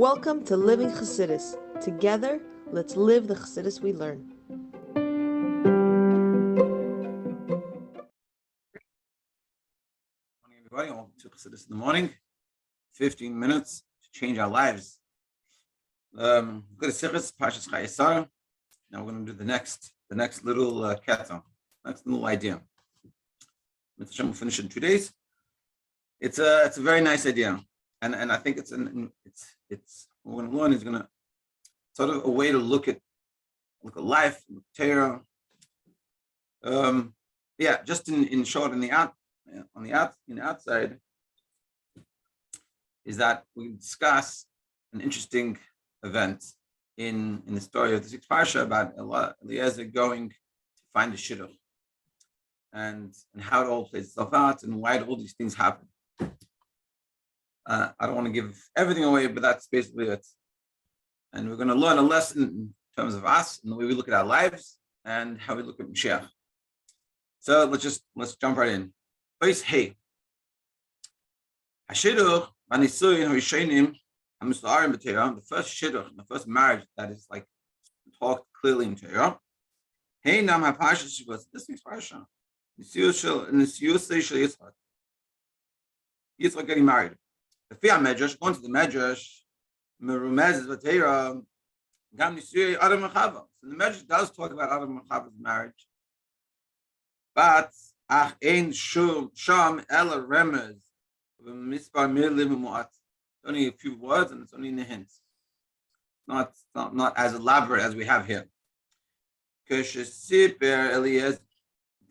Welcome to Living Chassidus. Together, let's live the Chassidus we learn. Morning, everybody. Welcome to Chassidus in the morning. 15 minutes to change our lives. Go to Sichus, Parshas Chayei. Now we're going to do the next little keta, next little idea. Mr. will finish in 2 days. It's a very nice idea, and I think it's what we're going to learn is going to sort of a way to look at life, Torah. Just in short, on the outside, is that we discuss an interesting event in the story of the sixth parsha about Eliezer going to find the Shiur, and how it all plays itself out and why all these things happen. I don't want to give everything away, but that's basically it. And we're going to learn a lesson in terms of us and the way we look at our lives and how we look at Mashiach. So let's jump right in. Place hey. Shiur v'nisuyin harishonim hamustarim b'Torah. The first shidduch, the first marriage that is like talked clearly in Torah. Hey nam haparsha shivas. This is parsha. Nisius shel Yitzchak. Yitzchak getting married. The Fia Medrash, going to the Medrash, merumezes v'Torah gam nisuyei Adam and Chava. So the Medrash does talk about Adam and Chava's marriage, but ach ein sham ela remez v'mispar milim mu'at. Only a few words, and it's only in the hints. Not as elaborate as we have here. Keshesiper Eliezer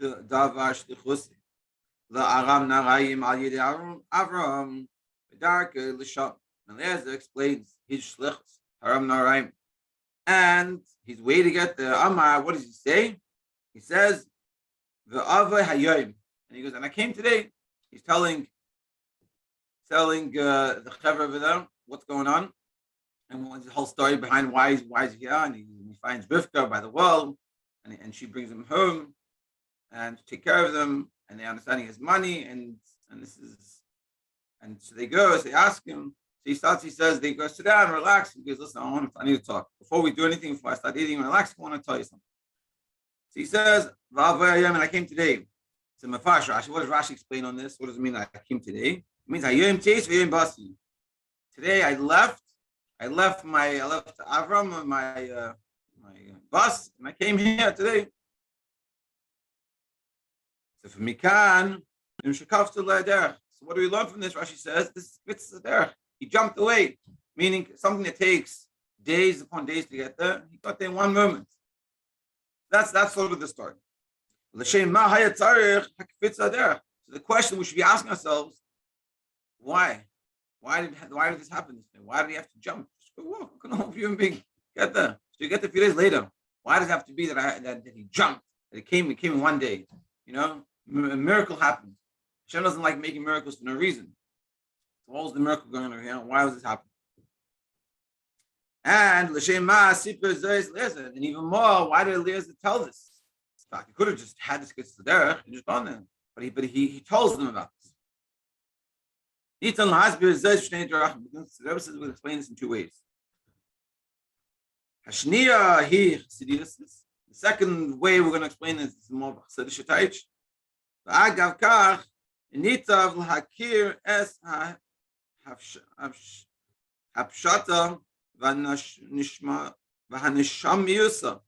davar shlichusi la'aram narayim al yedei Avram. Eliezer explains his shlichus, haram narayim, and his way to get the Amar. What does he say? He says, "The ava hayoim," and he goes, "And I came today." He's telling the chaver over there what's going on, and what's the whole story behind why he's here. And he finds Rivka by the well, and she brings him home and to take care of them, and they understand he has money, and this is. And so they go, so they ask him. So he says, they go, sit down, relax. He goes, listen, I need to talk. Before we do anything, before I start eating, relax, I want to tell you something. So he says, and I came today. So Mafash Rashi, what does Rashi explain on this? What does it mean that I came today? It means today I left Avram, my bus, and I came here today. So for Mikan, so what do we learn from this? Rashi says this is kefitsas haderech. He jumped away, meaning something that takes days upon days to get there. He got there in one moment. That's sort of the story. So the question we should be asking ourselves: why? Why did this happen this way? Why did he have to jump? Just go walk. Can all human being get there? So you get there a few days later. Why does it have to be that he jumped? That it came in one day. You know, a miracle happened. Hashem doesn't like making miracles for no reason. So what was the miracle going on over here? Why was this happening? And l'shem ma siper zois Eliezer. And even more, why did Eliezer tell this? In fact, he could have just had this kefitsas haderech and just gone there. But he tells them about this. The Rebbe says we'll explain this in two ways. Hashniya hi chassidus. The second way we're going to explain this is more chassidus. Agav kach. Nitav l'hakir es hapshata v'hanisham miyusa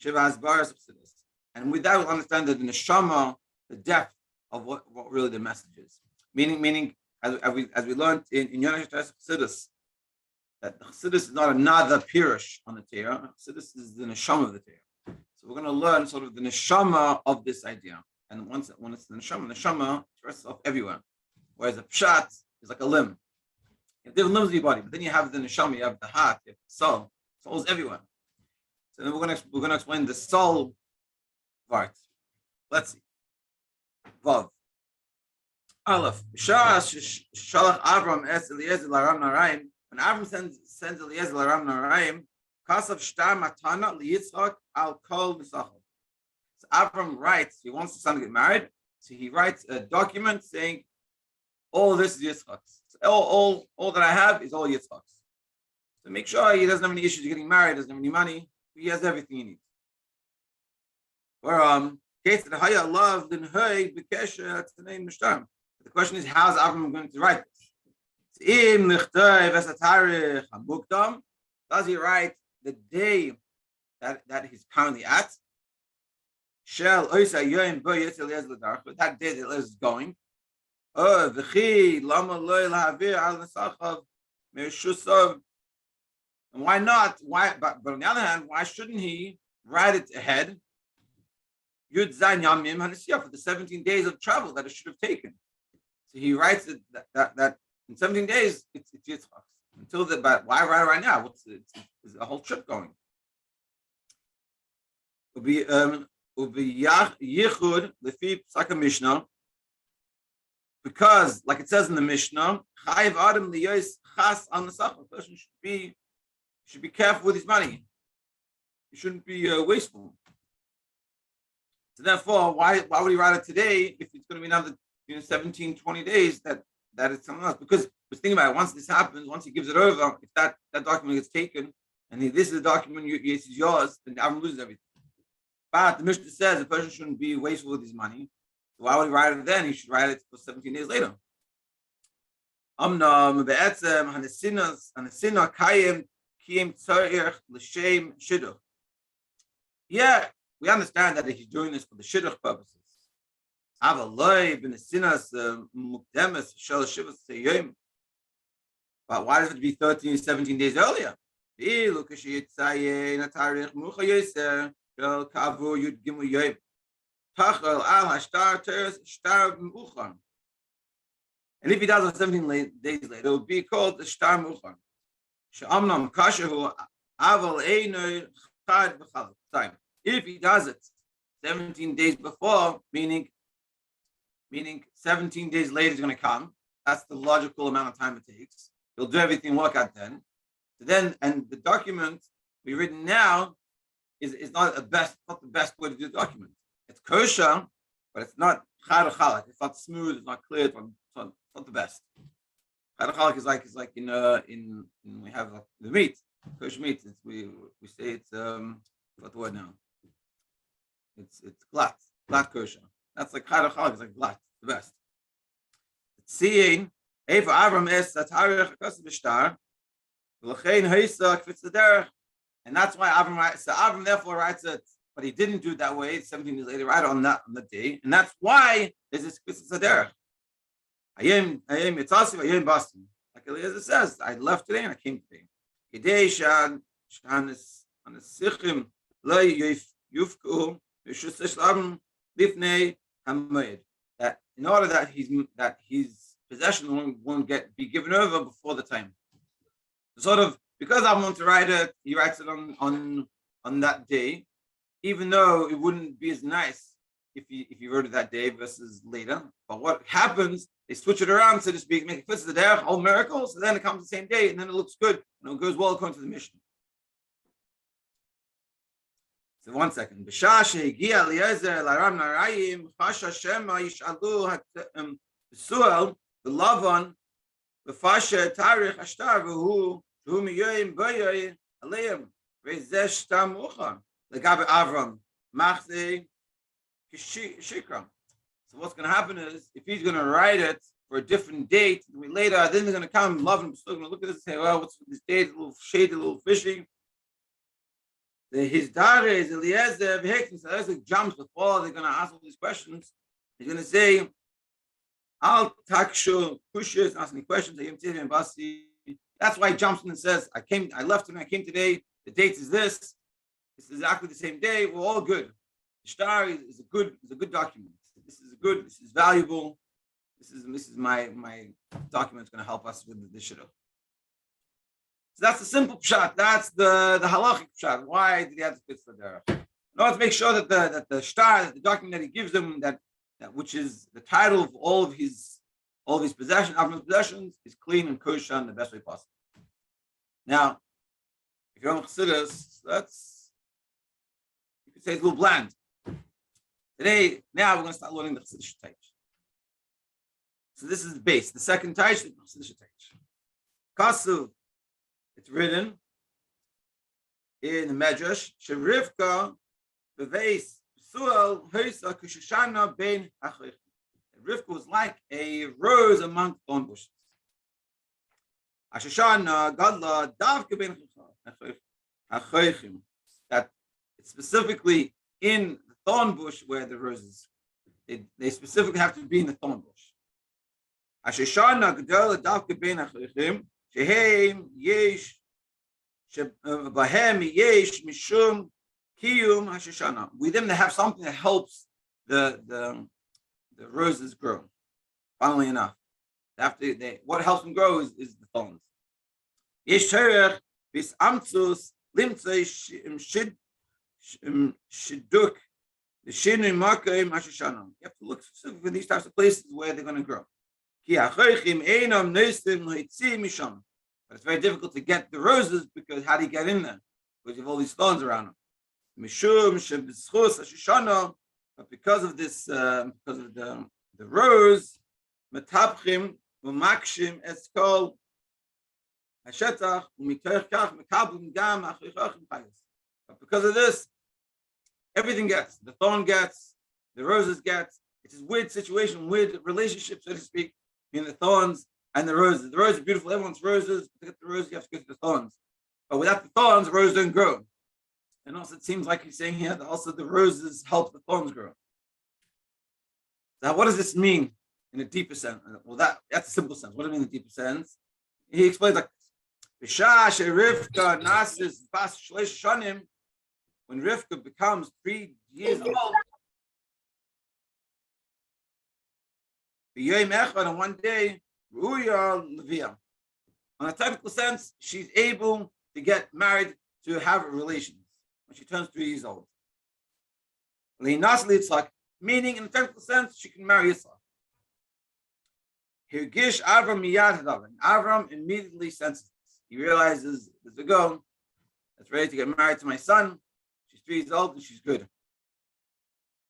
sheva asbaras chassidus. And with that, we'll understand that the neshama, the depth of what really the message is. Meaning, as we learned in Yonash Chassidus, that the Chassidus is not another pirush on the Torah. Chassidus is the neshama of the Torah. So we're going to learn sort of the neshama of this idea. And when it's the neshama expresses itself everywhere. Whereas a pshat is like a limb. You have different limbs of your body, but then you have the neshama, you have the heart, you have the soul. Soul is everywhere. So then we're going to explain the soul part. Let's see. Vav. Aleph. Shalach Avram es Eliezer l'Aram Narayim. When Avram sends Eliezer l'Aram Narayim, kasav shtar matana liyitzchak al kol misachol. So Avram writes, he wants his son to get married, so he writes a document saying, all this is Yitzchak's. So all that I have is all Yitzchak's. So make sure he doesn't have any issues getting married, doesn't have any money. He has everything he needs. Or case that Haya love then Hey Bekesha to name Mishtam. The question is, how's Avram going to write this? Does he write the day that he's currently at? That day that Eliezer is going. And why not? Why? But on the other hand, why shouldn't he write it ahead? Yud Zayin Yamim Hanesiyah, for the 17 days of travel that it should have taken. So he writes it that in 17 days it's Yitzchak. Until that, but why write it right now? There's a whole trip going. Yichud lefi Psaka Mishnah, because like it says in the Mishnah, Chayiv Adam liyos chas al nesach. A person should be careful with his money. He shouldn't be wasteful. So therefore, why would he write it today if it's going to be another 17, 20 days that it's something else? Because just think about it, once this happens, once he gives it over, if that document gets taken, and this is the document, it's yours, then Avram loses everything. But the Mishnah says the person shouldn't be wasteful with his money. So why would he write it then? He should write it for 17 days later. Yeah, we understand that he's doing this for the shidduch purposes. But why does it be 13, 17 days earlier? And if he does it 17 days later, it will be called the Shtar Muchan. If he does it 17 days before, meaning 17 days later is going to come, that's the logical amount of time it takes. He'll do everything, work out then. So then, and the document we've written now is not the best way to do the document. It's kosher, but it's not haderech. It's not smooth. It's not clear. It's not the best. Haderech is like in we have like the meat, kosher meat. We say it's what's the word now? It's glatt kosher. That's like haderech. It's like glatt, the best. Seeing for Avram is that haderech kosher b'shtar, v'lechein haisa kefitsas. And that's why Avram writes. So Avram therefore writes it, but he didn't do it that way. 17 years later, right on that day, and that's why there's this kefitsas haderech. Ayem yitzasi v'ayem bastim. Like Eliezer says, I left today and I came today. Kedei shan anesichim lo yufku v'shusay shlabim lifnei hamoed. That in order that his possession won't be given over before the time. Sort of. Because I want to write it, he writes it on that day, even though it wouldn't be as nice if he wrote it that day versus later. But what happens, they switch it around, so to speak, make it fit the derech, whole miracle, so then it comes the same day, and then it looks good, and it goes well according to the mission. So 1 second. B'shah shehigia Eliezer l'Aram Narayim fasha shema yishalu b'suel b'lavan b'fasha tarich ashtar v'hu so what's going to happen is, if he's going to write it for a different date later, then they're going to come, love him, still going to look at this and say, well, what's this date, a little shady, a little fishy. His daughter is Eliezer, so Eliezer jumps before they're going to ask all these questions. He's going to say, I'll takshu pushes, asking questions. That's why he jumps in and says, I left and I came today. The date is this. This is exactly the same day. We're all good. The star is a good document. This is valuable. This is my document. It's going to help us with the shidduch. So that's the simple pshat. That's the halachic pshat. Why did he have to fit for derech? In order to make sure that the star, that the document that he gives them, that which is the title of all of his possessions, Avram's possessions, is clean and kosher in the best way possible. Now, if you're on Chassidus, you could say it's a little bland. Now we're going to start learning the Chassidish Teich. So this is the base. The second Teich is the Chassidish Teich. Kasuv, it's written in the Medrash, Sherivka beveis suel hoisa kushishana bein haderech. Rivka was like a rose among thorn bushes. Ashishana gadla davke bein haderechim. That it's specifically in the thorn bush where the roses. They specifically have to be in the thorn bush. Ashishana gadla davke bein haderechim. Sheheim yesh bahem yesh mishum kiyum hashishana. With them, they have something that helps the roses grow. Funnily enough, what helps them grow is the thorns. Yesh haderech bis amtzus limtzei shiduk the shinui makim hashishana. You have to look specifically for these types of places where they're going to grow. But it's very difficult to get the roses because how do you get in there? Because you have all these thorns around them. But because of this, because of the rose, but because of this, everything gets. The thorn gets, the roses get. It's a weird situation, weird relationship, so to speak, between the thorns and the roses. The roses are beautiful. Everyone wants roses. To get the roses, you have to get the thorns. But without the thorns, the roses don't grow. And also, it seems like he's saying here that also the roses help the thorns grow. Now, what does this mean in a deeper sense? Well, that's a simple sense. What do you mean in a deeper sense? He explains like this. When Rivka becomes 3 years old, on one day, on a technical sense, she's able to get married, to have relations when she turns 3 years old. Meaning, in a technical sense, she can marry Yitzchak. Avram immediately senses this. He realizes there's a girl that's ready to get married to my son. She's 3 years old and she's good.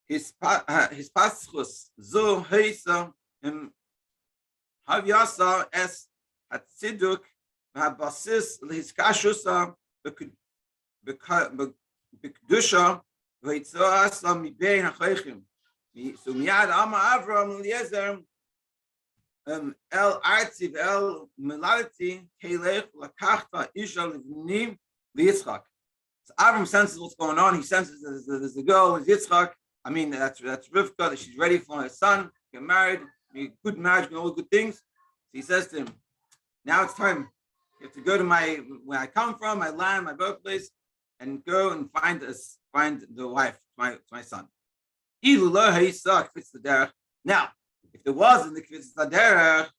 His paschus zo heisa havyasa es hatziduk v'habasis lehizkashusa b'kedusha v'hitzasa mibein hachaychim. So miyad ama Avram Eliezer el artzi v'el meladati kelech lakachta isha livnim liyitzchak. So Avram senses what's going on. He senses there's a girl with Yitzchak. I mean, that's Rivka, that she's ready for her son, get married, be a good marriage, all good things. So he says to him, now it's time. You have to go to where I come from, my land, my birthplace, and go and find the wife, my son. Now, if there wasn't the kefitsas haderech,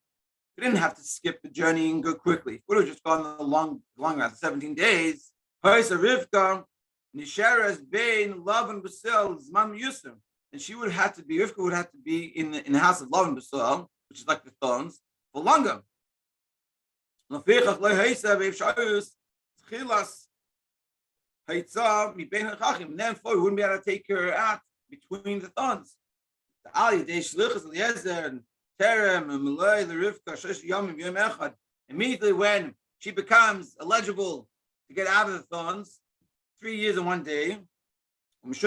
you didn't have to skip the journey and go quickly. It would have just gone the long route, 17 days. Rivka, Nisheres bein Lavan Basil Zman Yusuf, and Rivka would have to be in the house of Lavan Basil, which is like the thorns, for longer. And therefore, we wouldn't be able to take her out between the thorns. The Ali de Shlichus Eliezer and Terem and Malay the Rivka Shesh Yomim Yom Echad. Immediately when she becomes eligible to get out of the thorns, 3 years and 1 day. And that's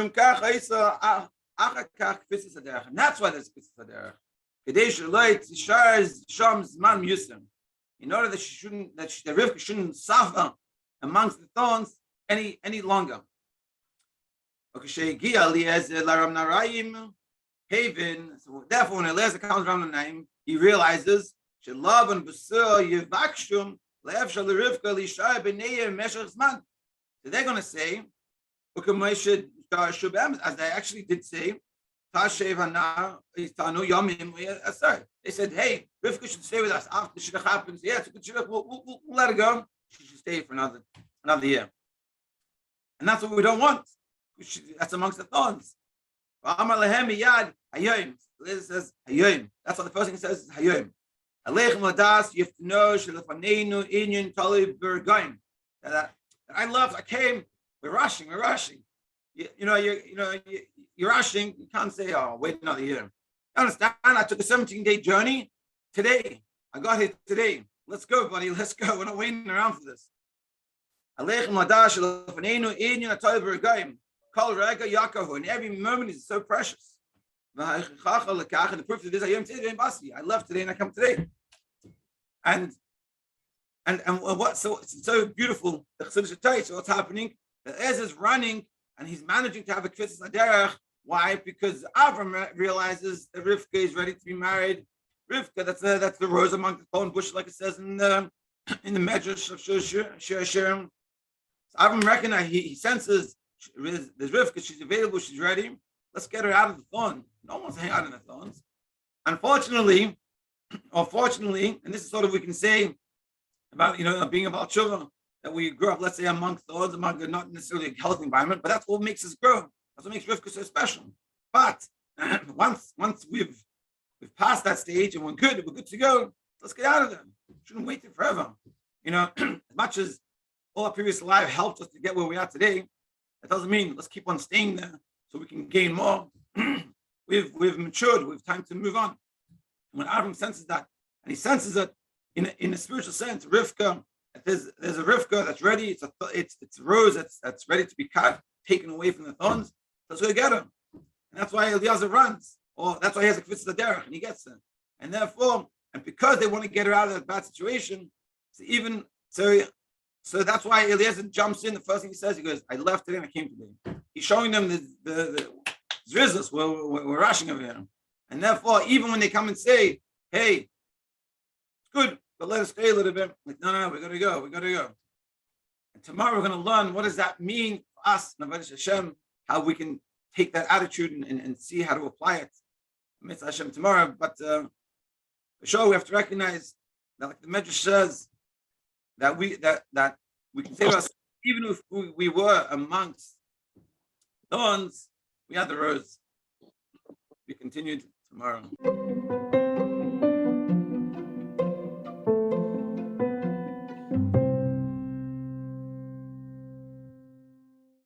why there's kefitsas haderech. In order that the Rivka shouldn't suffer amongst the thorns any longer. So therefore, when Eliezer comes around the name, he realizes so they're going to say, as they actually did say, they said, hey, Rivka should stay with us after the shidduch happens. Yeah, it's a good shidduch. We'll let her go. She should stay for another year. And that's what we don't want. That's amongst the thorns. Eliezer says, Hayom. That's what the first thing it says is Hayom. You have to know that I came, we're rushing. You're rushing. You can't say, oh, wait another year. You understand? I took a 17-day journey today. I got here today. Let's go, buddy. Let's go. We're not waiting around for this. Aleichem ladash lefanenu inyan atoy b'regayim. Kol rega yakahu. And every moment is so precious. And the proof of this, I left today and I come today. And what so it's so beautiful. The Chassidus Chayei. So what's happening? Eliezer is running and he's managing to have a kefitsas haderech. Why? Because Avram realizes that Rivka is ready to be married. Rivka, that's the rose among the thorn bush, like it says in the Medrash of Shiur. So Avram recognizes, he senses there's Rivka, she's available, she's ready. Let's get her out of the thorn. No one wants to hang out in the thorns. Unfortunately, or fortunately, and this is sort of we can say about being about children, that we grew up, let's say, among thorns, among not necessarily a healthy environment, but that's what makes us grow. That's what makes Rivka so special. But once we've passed that stage and we're good to go, let's get out of them. Shouldn't wait forever. As much as all our previous life helped us to get where we are today, that doesn't mean let's keep on staying there so we can gain more. We've matured. We've time to move on. When Avram senses that, and he senses it in a spiritual sense, Rivka, there's a Rivka that's ready. It's a rose that's ready to be cut, taken away from the thorns. Let's go get him. And that's why Eliezer runs, or that's why he has a kefitsas haderech, and he gets her. And therefore, and because they want to get her out of that bad situation, so that's why Eliezer jumps in. The first thing he says, he goes, "I left today and I came today." He's showing them the zrizus. We're rushing over here, and therefore, even when they come and say, "Hey, it's good, but let us stay a little bit," like, no, we gotta go. And tomorrow we're gonna learn what does that mean for us, Navash Hashem, how we can take that attitude and see how to apply it. Mitzvah Hashem tomorrow, but for sure we have to recognize that, like the Medrash says, that we can say to us, even if we were amongst thorns, we had the rose. We continued tomorrow.